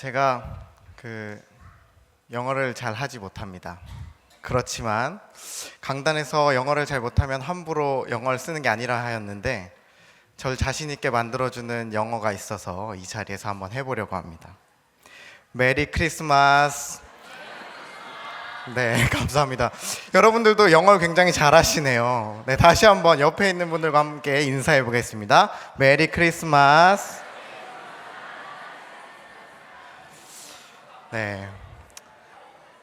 제가 영어를 잘 하지 못합니다. 그렇지만 강단에서 영어를 잘 못하면 함부로 영어를 쓰는 게 아니라 하였는데 절 자신 있게 만들어주는 영어가 있어서 이 자리에서 한번 해보려고 합니다. 메리 크리스마스. 네, 감사합니다. 여러분들도 영어를 굉장히 잘하시네요. 네, 다시 한번 옆에 있는 분들과 함께 인사해 보겠습니다. 메리 크리스마스. 네,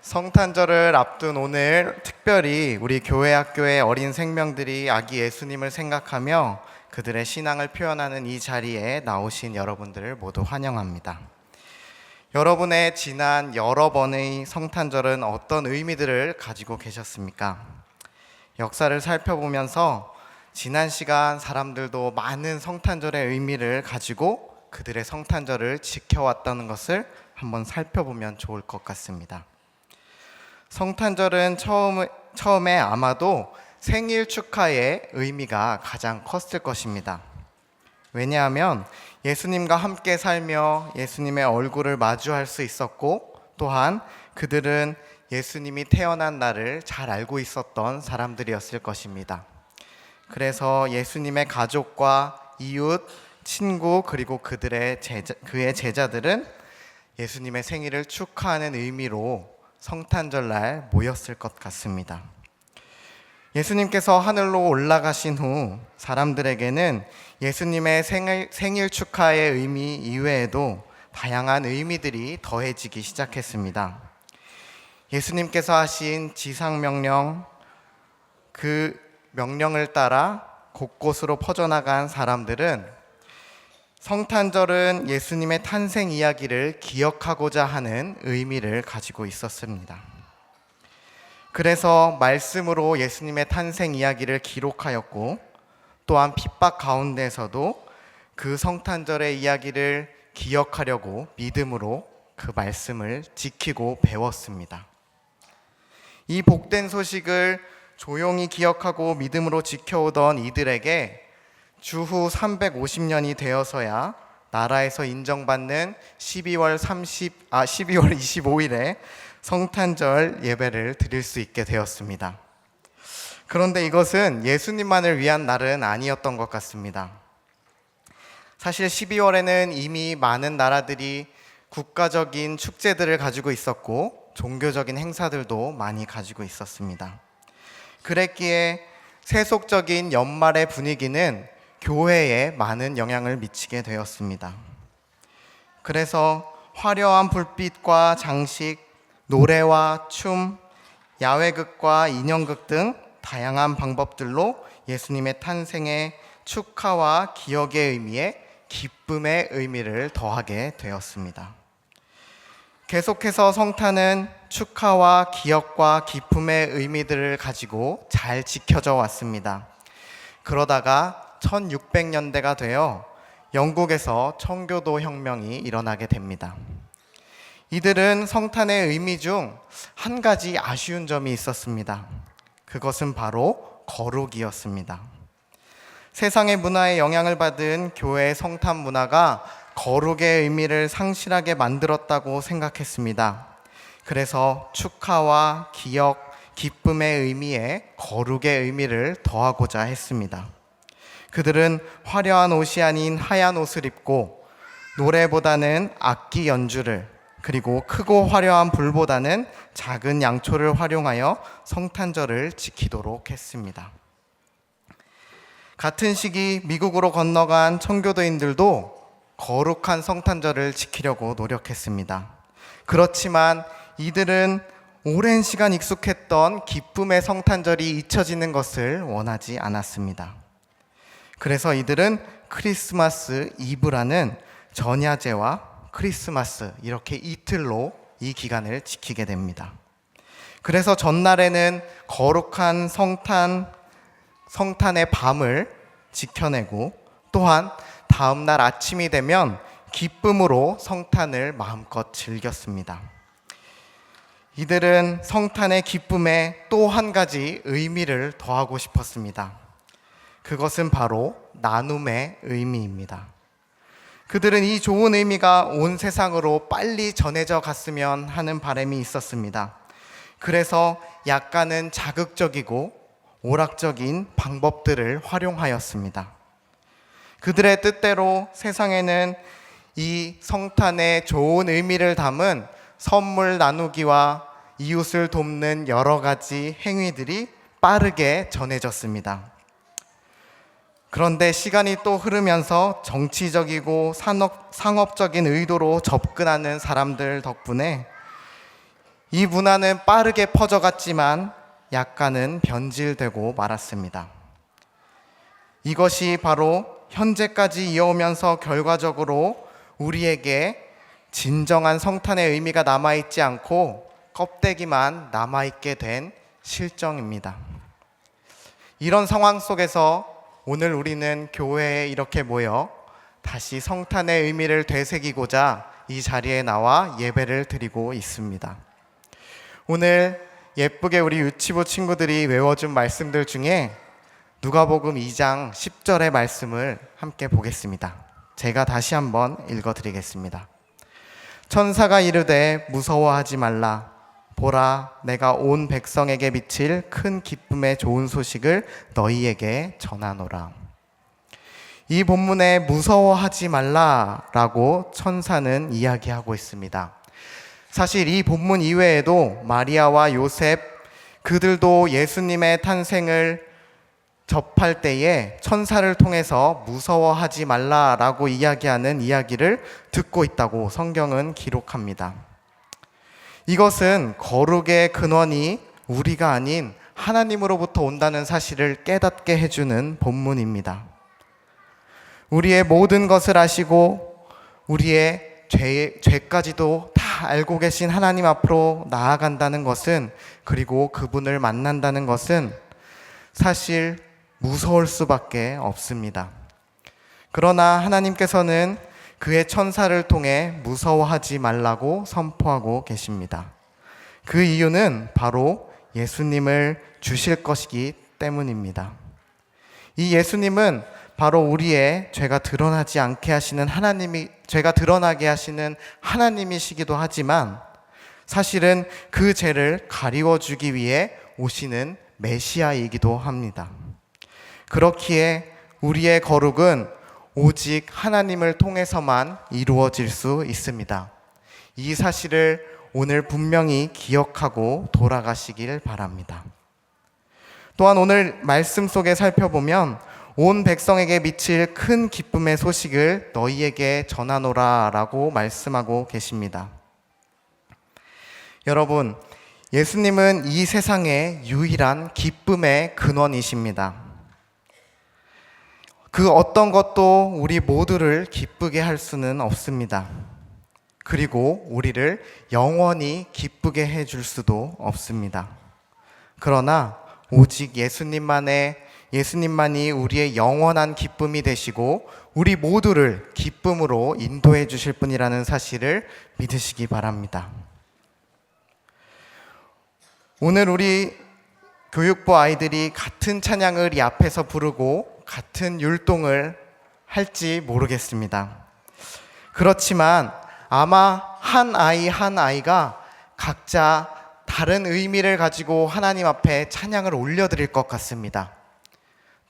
성탄절을 앞둔 오늘 특별히 우리 교회 학교의 어린 생명들이 아기 예수님을 생각하며 그들의 신앙을 표현하는 이 자리에 나오신 여러분들을 모두 환영합니다. 여러분의 지난 여러 번의 성탄절은 어떤 의미들을 가지고 계셨습니까? 역사를 살펴보면서 지난 시간 사람들도 많은 성탄절의 의미를 가지고 그들의 성탄절을 지켜왔다는 것을 한번 살펴보면 좋을 것 같습니다. 성탄절은 처음에 아마도 생일 축하의 의미가 가장 컸을 것입니다. 왜냐하면 예수님과 함께 살며 예수님의 얼굴을 마주할 수 있었고, 또한 그들은 예수님이 태어난 날을 잘 알고 있었던 사람들이었을 것입니다. 그래서 예수님의 가족과 이웃, 친구, 그리고 그의 제자들은 예수님의 생일을 축하하는 의미로 성탄절날 모였을 것 같습니다. 예수님께서 하늘로 올라가신 후 사람들에게는 예수님의 생일 축하의 의미 이외에도 다양한 의미들이 더해지기 시작했습니다. 예수님께서 하신 지상명령, 그 명령을 따라 곳곳으로 퍼져나간 사람들은 성탄절은 예수님의 탄생 이야기를 기억하고자 하는 의미를 가지고 있었습니다. 그래서 말씀으로 예수님의 탄생 이야기를 기록하였고, 또한 핍박 가운데서도 그 성탄절의 이야기를 기억하려고 믿음으로 그 말씀을 지키고 배웠습니다. 이 복된 소식을 조용히 기억하고 믿음으로 지켜오던 이들에게 주후 350년이 되어서야 나라에서 인정받는 12월 25일에 성탄절 예배를 드릴 수 있게 되었습니다. 그런데 이것은 예수님만을 위한 날은 아니었던 것 같습니다. 사실 12월에는 이미 많은 나라들이 국가적인 축제들을 가지고 있었고 종교적인 행사들도 많이 가지고 있었습니다. 그랬기에 세속적인 연말의 분위기는 교회에 많은 영향을 미치게 되었습니다. 그래서 화려한 불빛과 장식, 노래와 춤, 야외극과 인형극 등 다양한 방법들로 예수님의 탄생의 축하와 기억의 의미에 기쁨의 의미를 더하게 되었습니다. 계속해서 성탄은 축하와 기억과 기쁨의 의미들을 가지고 잘 지켜져 왔습니다. 그러다가 1600년대가 되어 영국에서 청교도 혁명이 일어나게 됩니다. 이들은 성탄의 의미 중 한 가지 아쉬운 점이 있었습니다. 그것은 바로 거룩이었습니다. 세상의 문화에 영향을 받은 교회의 성탄 문화가 거룩의 의미를 상실하게 만들었다고 생각했습니다. 그래서 축하와 기억, 기쁨의 의미에 거룩의 의미를 더하고자 했습니다. 그들은 화려한 옷이 아닌 하얀 옷을 입고 노래보다는 악기 연주를, 그리고 크고 화려한 불보다는 작은 양초를 활용하여 성탄절을 지키도록 했습니다. 같은 시기 미국으로 건너간 청교도인들도 거룩한 성탄절을 지키려고 노력했습니다. 그렇지만 이들은 오랜 시간 익숙했던 기쁨의 성탄절이 잊혀지는 것을 원하지 않았습니다. 그래서 이들은 크리스마스 이브라는 전야제와 크리스마스, 이렇게 이틀로 이 기간을 지키게 됩니다. 그래서 전날에는 거룩한 성탄의 밤을 지켜내고, 또한 다음날 아침이 되면 기쁨으로 성탄을 마음껏 즐겼습니다. 이들은 성탄의 기쁨에 또 한 가지 의미를 더하고 싶었습니다. 그것은 바로 나눔의 의미입니다. 그들은 이 좋은 의미가 온 세상으로 빨리 전해져 갔으면 하는 바람이 있었습니다. 그래서 약간은 자극적이고 오락적인 방법들을 활용하였습니다. 그들의 뜻대로 세상에는 이 성탄의 좋은 의미를 담은 선물 나누기와 이웃을 돕는 여러 가지 행위들이 빠르게 전해졌습니다. 그런데 시간이 또 흐르면서 정치적이고 상업적인 의도로 접근하는 사람들 덕분에 이 문화는 빠르게 퍼져갔지만 약간은 변질되고 말았습니다. 이것이 바로 현재까지 이어오면서 결과적으로 우리에게 진정한 성탄의 의미가 남아있지 않고 껍데기만 남아있게 된 실정입니다. 이런 상황 속에서 오늘 우리는 교회에 이렇게 모여 다시 성탄의 의미를 되새기고자 이 자리에 나와 예배를 드리고 있습니다. 오늘 예쁘게 우리 유치부 친구들이 외워준 말씀들 중에 누가복음 2장 10절의 말씀을 함께 보겠습니다. 제가 다시 한번 읽어드리겠습니다. 천사가 이르되 무서워하지 말라. 보라, 내가 온 백성에게 미칠 큰 기쁨의 좋은 소식을 너희에게 전하노라. 이 본문에 무서워하지 말라라고 천사는 이야기하고 있습니다. 사실 이 본문 이외에도 마리아와 요셉, 그들도 예수님의 탄생을 접할 때에 천사를 통해서 무서워하지 말라라고 이야기하는 이야기를 듣고 있다고 성경은 기록합니다. 이것은 거룩의 근원이 우리가 아닌 하나님으로부터 온다는 사실을 깨닫게 해주는 본문입니다. 우리의 모든 것을 아시고 우리의 죄까지도 다 알고 계신 하나님 앞으로 나아간다는 것은, 그리고 그분을 만난다는 것은 사실 무서울 수밖에 없습니다. 그러나 하나님께서는 그의 천사를 통해 무서워하지 말라고 선포하고 계십니다. 그 이유는 바로 예수님을 주실 것이기 때문입니다. 이 예수님은 바로 우리의 죄가 드러나지 않게 하시는 죄가 드러나게 하시는 하나님이시기도 하지만 사실은 그 죄를 가리워주기 위해 오시는 메시아이기도 합니다. 그렇기에 우리의 거룩은 오직 하나님을 통해서만 이루어질 수 있습니다. 이 사실을 오늘 분명히 기억하고 돌아가시길 바랍니다. 또한 오늘 말씀 속에 살펴보면 온 백성에게 미칠 큰 기쁨의 소식을 너희에게 전하노라 라고 말씀하고 계십니다. 여러분, 예수님은 이 세상의 유일한 기쁨의 근원이십니다. 그 어떤 것도 우리 모두를 기쁘게 할 수는 없습니다. 그리고 우리를 영원히 기쁘게 해줄 수도 없습니다. 그러나 오직 예수님만이 우리의 영원한 기쁨이 되시고 우리 모두를 기쁨으로 인도해 주실 분이라는 사실을 믿으시기 바랍니다. 오늘 우리 교육부 아이들이 같은 찬양을 이 앞에서 부르고 같은 율동을 할지 모르겠습니다. 그렇지만 아마 한 아이가 각자 다른 의미를 가지고 하나님 앞에 찬양을 올려드릴 것 같습니다.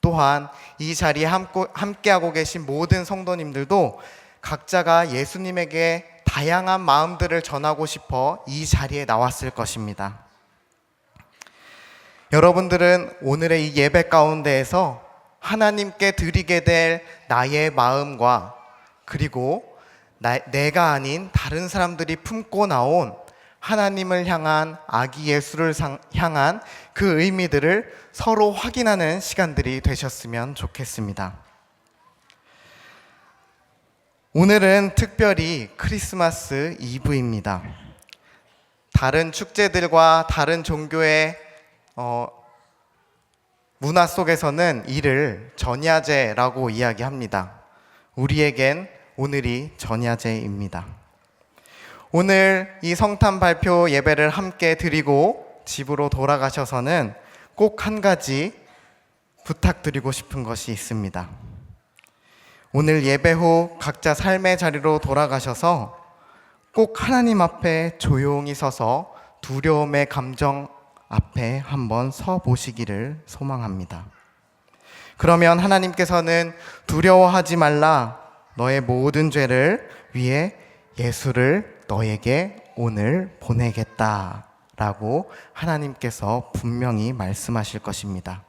또한 이 자리에 함께하고 계신 모든 성도님들도 각자가 예수님에게 다양한 마음들을 전하고 싶어 이 자리에 나왔을 것입니다. 여러분들은 오늘의 이 예배 가운데에서 하나님께 드리게 될 나의 마음과 그리고 내가 아닌 다른 사람들이 품고 나온 하나님을 향한 아기 예수를 향한 그 의미들을 서로 확인하는 시간들이 되셨으면 좋겠습니다. 오늘은 특별히 크리스마스 이브입니다. 다른 축제들과 다른 종교의 문화 속에서는 이를 전야제라고 이야기합니다. 우리에겐 오늘이 전야제입니다. 오늘 이 성탄 발표 예배를 함께 드리고 집으로 돌아가셔서는 꼭 한 가지 부탁드리고 싶은 것이 있습니다. 오늘 예배 후 각자 삶의 자리로 돌아가셔서 꼭 하나님 앞에 조용히 서서 두려움의 감정 앞에 한번 서 보시기를 소망합니다. 그러면 하나님께서는 두려워하지 말라, 너의 모든 죄를 위해 예수를 너에게 오늘 보내겠다 라고 하나님께서 분명히 말씀하실 것입니다.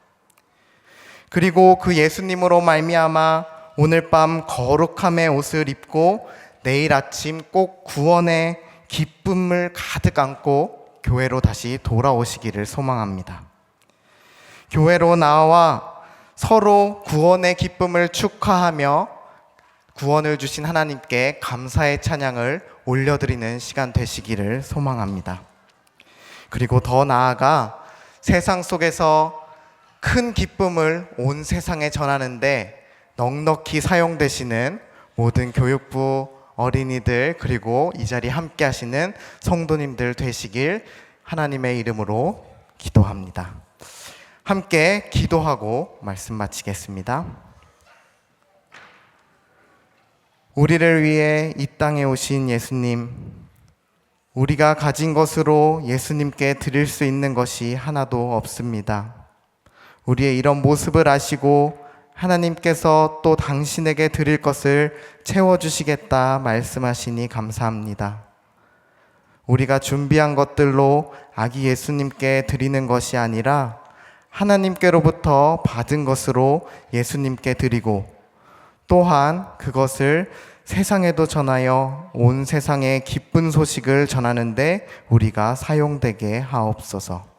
그리고 그 예수님으로 말미암아 오늘 밤 거룩함의 옷을 입고 내일 아침 꼭 구원의 기쁨을 가득 안고 교회로 다시 돌아오시기를 소망합니다. 교회로 나와 서로 구원의 기쁨을 축하하며 구원을 주신 하나님께 감사의 찬양을 올려드리는 시간 되시기를 소망합니다. 그리고 더 나아가 세상 속에서 큰 기쁨을 온 세상에 전하는데 넉넉히 사용되시는 모든 교육부 어린이들 그리고 이 자리에 함께 하시는 성도님들 되시길 하나님의 이름으로 기도합니다. 함께 기도하고 말씀 마치겠습니다. 우리를 위해 이 땅에 오신 예수님, 우리가 가진 것으로 예수님께 드릴 수 있는 것이 하나도 없습니다. 우리의 이런 모습을 아시고 하나님께서 또 당신에게 드릴 것을 채워주시겠다 말씀하시니 감사합니다. 우리가 준비한 것들로 아기 예수님께 드리는 것이 아니라 하나님께로부터 받은 것으로 예수님께 드리고 또한 그것을 세상에도 전하여 온 세상에 기쁜 소식을 전하는데 우리가 사용되게 하옵소서.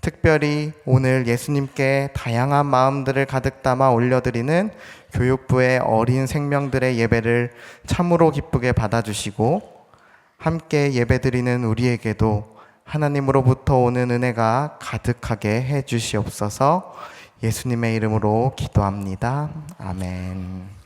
특별히 오늘 예수님께 다양한 마음들을 가득 담아 올려드리는 교육부의 어린 생명들의 예배를 참으로 기쁘게 받아주시고 함께 예배드리는 우리에게도 하나님으로부터 오는 은혜가 가득하게 해주시옵소서. 예수님의 이름으로 기도합니다. 아멘.